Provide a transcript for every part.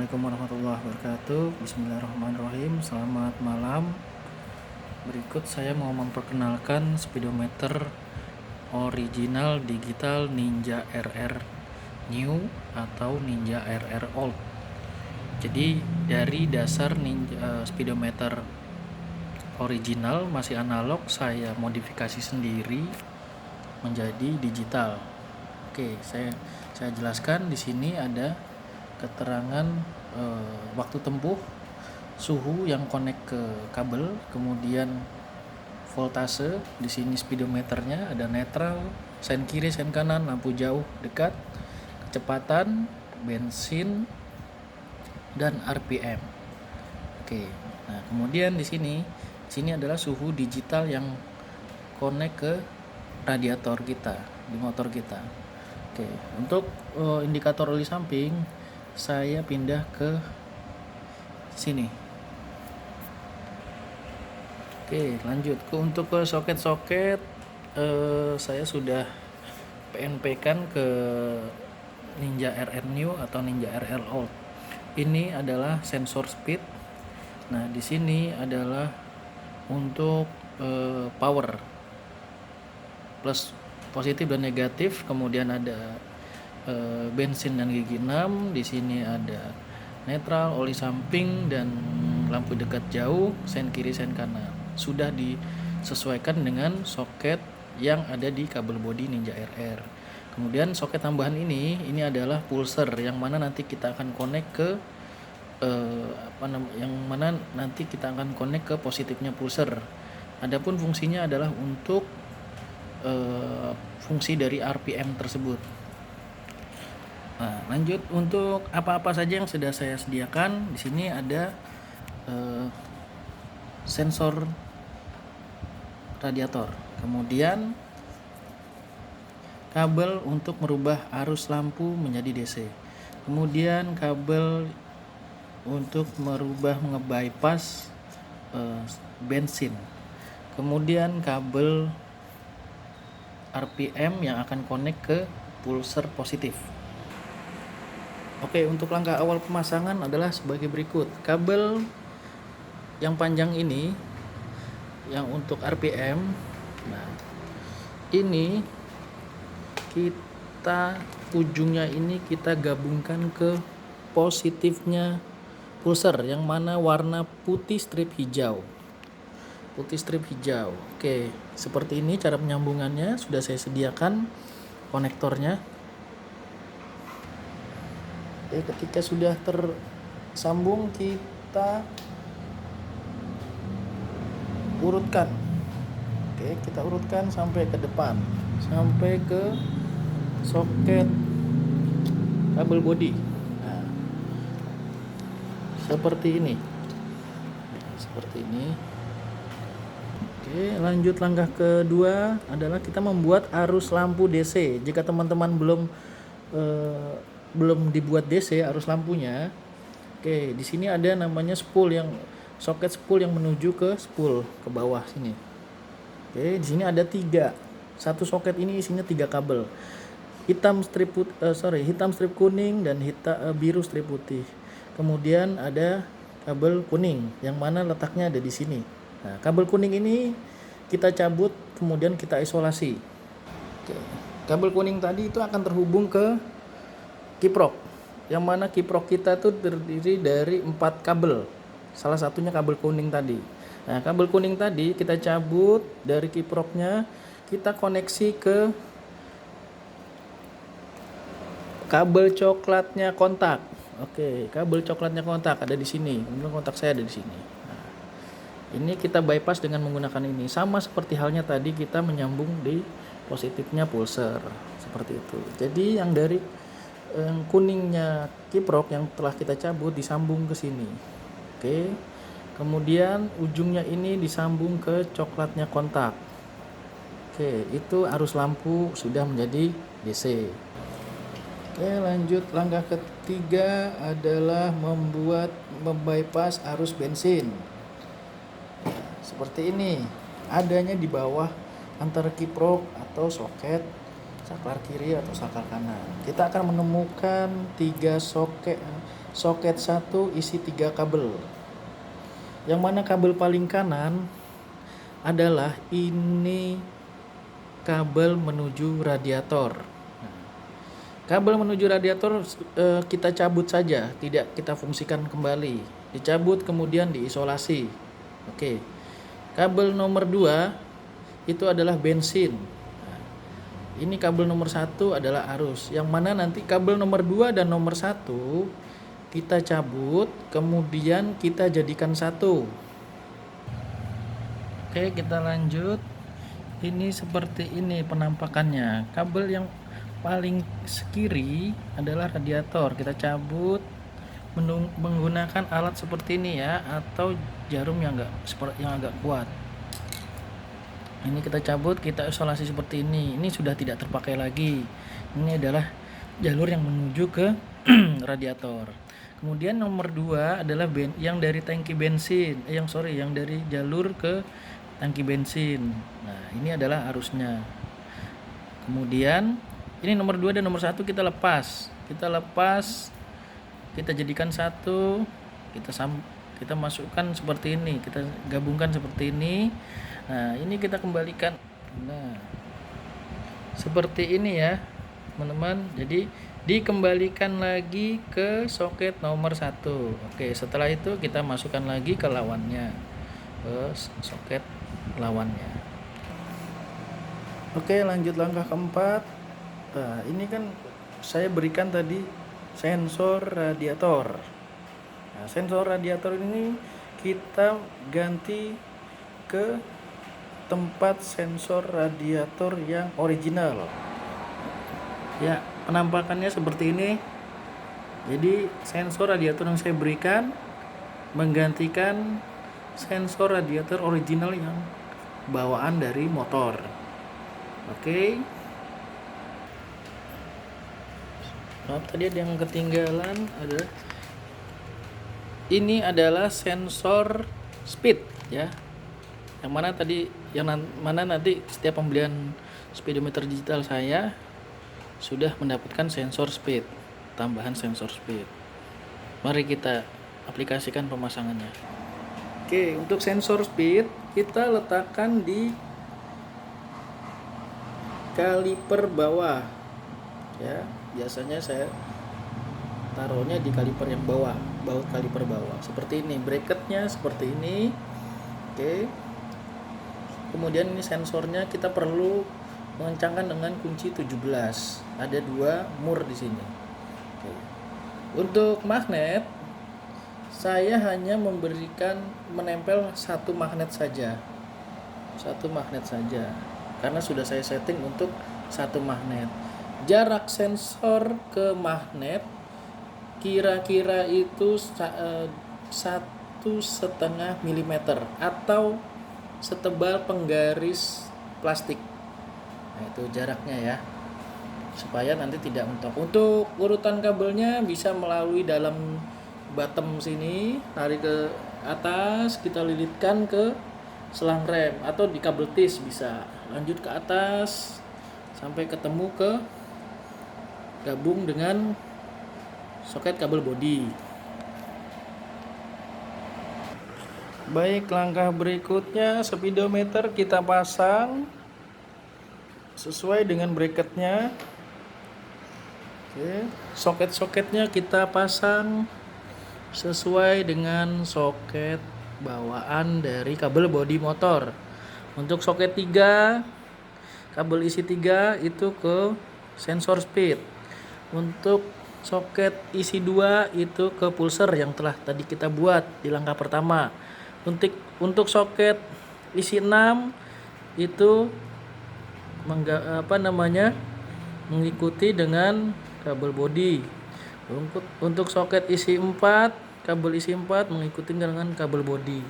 Assalamualaikum warahmatullahi wabarakatuh. Bismillahirrahmanirrahim. Selamat malam. Berikut saya mau memperkenalkan speedometer original digital Ninja RR New atau Ninja RR Old. Jadi dari dasar speedometer original masih analog, saya modifikasi sendiri menjadi digital. Oke, saya jelaskan. Di sini ada keterangan waktu tempuh, suhu yang connect ke kabel, kemudian voltase. Di sini speedometernya ada netral, sen kiri, sen kanan, lampu jauh, dekat, kecepatan, bensin, dan RPM. Oke. Nah, kemudian di sini adalah suhu digital yang connect ke radiator kita di motor kita. Oke, untuk indikator oli samping saya pindah ke sini. Oke, lanjut untuk ke soket-soket. Saya sudah PNP kan ke Ninja RR New atau Ninja RR Old. Ini adalah sensor speed. Nah, di sini adalah untuk power plus positif dan negatif. Kemudian ada bensin dan gigi 6. Di sini ada netral, oli samping, dan lampu dekat jauh, sen kiri, sen kanan. Sudah disesuaikan dengan soket yang ada di kabel bodi Ninja RR. Kemudian soket tambahan ini adalah pulser yang mana nanti kita akan connect ke positifnya pulser. Adapun fungsinya adalah untuk fungsi dari RPM tersebut. Nah, lanjut untuk apa-apa saja yang sudah saya sediakan. Di sini ada sensor radiator, kemudian kabel untuk merubah arus lampu menjadi DC, kemudian kabel untuk merubah nge-bypass bensin, kemudian kabel RPM yang akan connect ke pulser positif. Oke, untuk langkah awal pemasangan adalah sebagai berikut. Kabel yang panjang ini yang untuk RPM, nah ini ujungnya ini kita gabungkan ke positifnya pulser yang mana warna putih strip hijau. Oke, seperti ini cara penyambungannya. Sudah saya sediakan konektornya. Oke, ketika sudah tersambung, kita urutkan. Oke, kita urutkan sampai ke depan, sampai ke soket kabel bodi. Nah, seperti ini. Oke, lanjut langkah kedua adalah kita membuat arus lampu DC. Jika teman-teman belum dibuat DC arus lampunya, oke, di sini ada namanya soket spool yang menuju ke spool ke bawah sini. Oke, di sini ada 3. Satu soket ini isinya 3 kabel. Hitam strip kuning dan biru strip putih. Kemudian ada kabel kuning yang mana letaknya ada di sini. Nah, kabel kuning ini kita cabut, kemudian kita isolasi. Oke. Kabel kuning tadi itu akan terhubung ke kiprok, yang mana kiprok kita tuh terdiri dari 4 kabel. Salah satunya kabel kuning tadi. Nah, kabel kuning tadi kita cabut dari kiproknya, kita koneksi ke kabel coklatnya kontak. Oke, kabel coklatnya kontak ada di sini. Kemudian kontak saya ada di sini. Nah, ini kita bypass dengan menggunakan ini. Sama seperti halnya tadi kita menyambung di positifnya pulser. Seperti itu. Jadi yang dari kuningnya kiprok yang telah kita cabut disambung ke sini. Oke. Kemudian ujungnya ini disambung ke coklatnya kontak. Oke, itu arus lampu sudah menjadi DC. Oke, lanjut langkah ketiga adalah membypass arus bensin. Seperti ini, adanya di bawah antara kiprok atau soket saklar kiri atau saklar kanan. Kita akan menemukan 3 soket 1 isi 3 kabel. Yang mana kabel paling kanan adalah ini kabel menuju radiator. Kabel menuju radiator kita cabut saja, tidak kita fungsikan kembali. Dicabut kemudian diisolasi. Oke. Kabel nomor 2 itu adalah bensin. Ini kabel nomor 1 adalah arus. Yang mana nanti kabel nomor 2 dan nomor 1 kita cabut, kemudian kita jadikan satu. Oke, kita lanjut. Ini seperti ini penampakannya. Kabel yang paling kiri adalah radiator. Kita cabut menggunakan alat seperti ini ya, atau jarum yang agak kuat. Ini kita cabut, kita isolasi seperti ini. Ini sudah tidak terpakai lagi. Ini adalah jalur yang menuju ke radiator. Kemudian nomor 2 adalah yang dari tangki bensin, yang dari jalur ke tangki bensin. Nah, ini adalah arusnya. Kemudian ini nomor 2 dan nomor 1 kita lepas. Kita jadikan satu, kita masukkan seperti ini, kita gabungkan seperti ini. Nah, ini kita kembalikan. Nah, seperti ini ya, teman-teman. Jadi dikembalikan lagi ke soket nomor 1. Oke, setelah itu kita masukkan lagi ke lawannya, ke soket lawannya. Oke, lanjut langkah keempat. Nah, ini kan saya berikan tadi sensor radiator. Nah, sensor radiator ini kita ganti ke tempat sensor radiator yang original. Ya, penampakannya seperti ini. Jadi sensor radiator yang saya berikan menggantikan sensor radiator original yang bawaan dari motor. Oke. Maaf, tadi ada yang ketinggalan. Ini adalah sensor speed ya. Yang mana nanti setiap pembelian speedometer digital saya sudah mendapatkan sensor speed, tambahan sensor speed. Mari kita aplikasikan pemasangannya. Oke, untuk sensor speed kita letakkan di kaliper bawah. Ya, biasanya saya taruhnya di kaliper yang bawah, baut kaliper bawah. Seperti ini, bracketnya seperti ini. Oke. Kemudian ini sensornya kita perlu mengencangkan dengan kunci 17. Ada 2 mur di sini. Oke. Untuk magnet saya hanya menempel satu magnet saja. Karena sudah saya setting untuk satu magnet. Jarak sensor ke magnet kira-kira itu 1,5 mm atau setebal penggaris plastik. Nah, itu jaraknya ya, supaya nanti tidak mentok. Untuk urutan kabelnya bisa melalui dalam bottom sini, tarik ke atas, kita lilitkan ke selang rem, atau di kabel tis bisa lanjut ke atas sampai ketemu ke gabung dengan soket kabel bodi. Baik, langkah berikutnya speedometer kita pasang sesuai dengan bracketnya. Oke, soket-soketnya kita pasang sesuai dengan soket bawaan dari kabel bodi motor. Untuk soket 3, kabel isi 3 itu ke sensor speed. Untuk soket isi 2 itu ke pulser yang telah tadi kita buat di langkah pertama. Untuk soket isi 6 itu mengikuti dengan kabel bodi. Untuk soket isi 4, kabel isi 4 mengikuti dengan kabel bodi.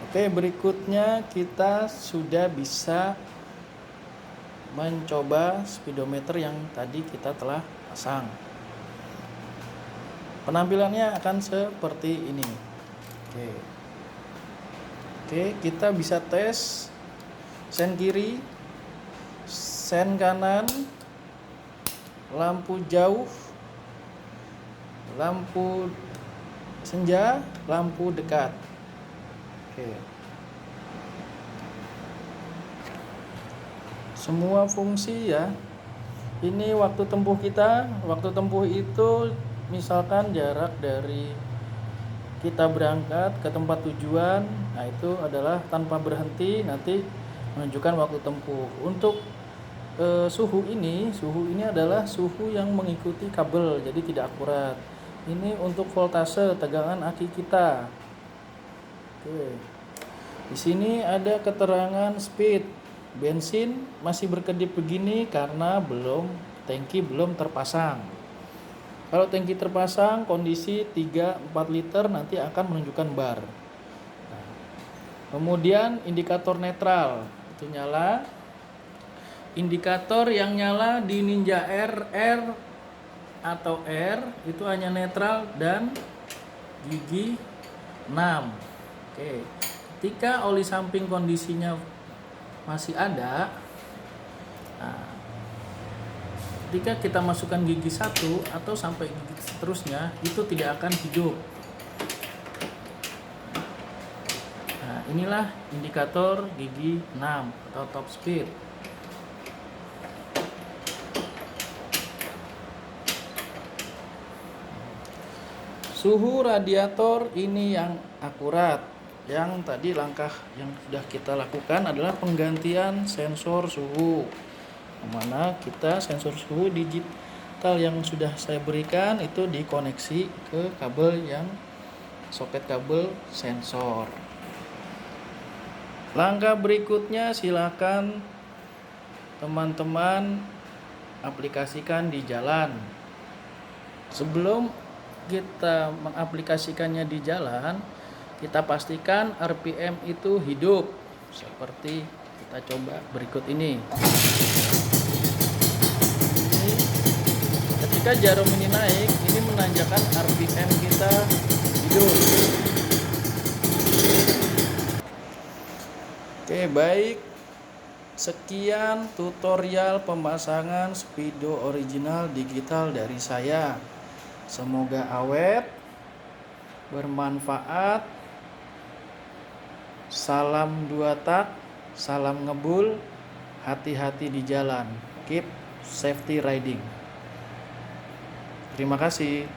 Oke, berikutnya kita sudah bisa mencoba speedometer yang tadi kita telah pasang. Penampilannya akan seperti ini. Oke, kita bisa tes sen kiri, sen kanan, lampu jauh, lampu senja, lampu dekat. Oke. Semua fungsi ya. Ini waktu tempuh kita. Waktu tempuh itu misalkan jarak dari kita berangkat ke tempat tujuan, nah itu adalah tanpa berhenti nanti menunjukkan waktu tempuh. Untuk suhu ini adalah suhu yang mengikuti kabel, jadi tidak akurat. Ini untuk voltase tegangan aki kita. Oke. Di sini ada keterangan speed. Bensin masih berkedip begini karena tangki belum terpasang. Kalau tangki terpasang, kondisi 3-4 liter nanti akan menunjukkan bar. Nah, kemudian indikator netral itu nyala. Indikator yang nyala di Ninja R atau R itu hanya netral dan gigi 6. Oke. Ketika oli samping kondisinya masih ada, nah, ketika kita masukkan gigi 1 atau sampai gigi seterusnya itu tidak akan hidup. Nah, inilah indikator gigi 6 atau top speed. Suhu radiator ini yang akurat. Yang tadi langkah yang sudah kita lakukan adalah penggantian sensor suhu. Mana kita sensor suhu digital yang sudah saya berikan itu dikoneksi ke kabel yang soket kabel sensor. Langkah berikutnya silakan teman-teman aplikasikan di jalan. Sebelum kita mengaplikasikannya di jalan, kita pastikan RPM itu hidup seperti kita coba berikut ini. Ketika jarum ini naik, ini menandakan RPM kita hidup. Oke, baik. Sekian tutorial pemasangan Speedo original digital dari saya. Semoga awet, bermanfaat. Salam 2 tak, salam ngebul, hati-hati di jalan. Keep safety riding. Terima kasih.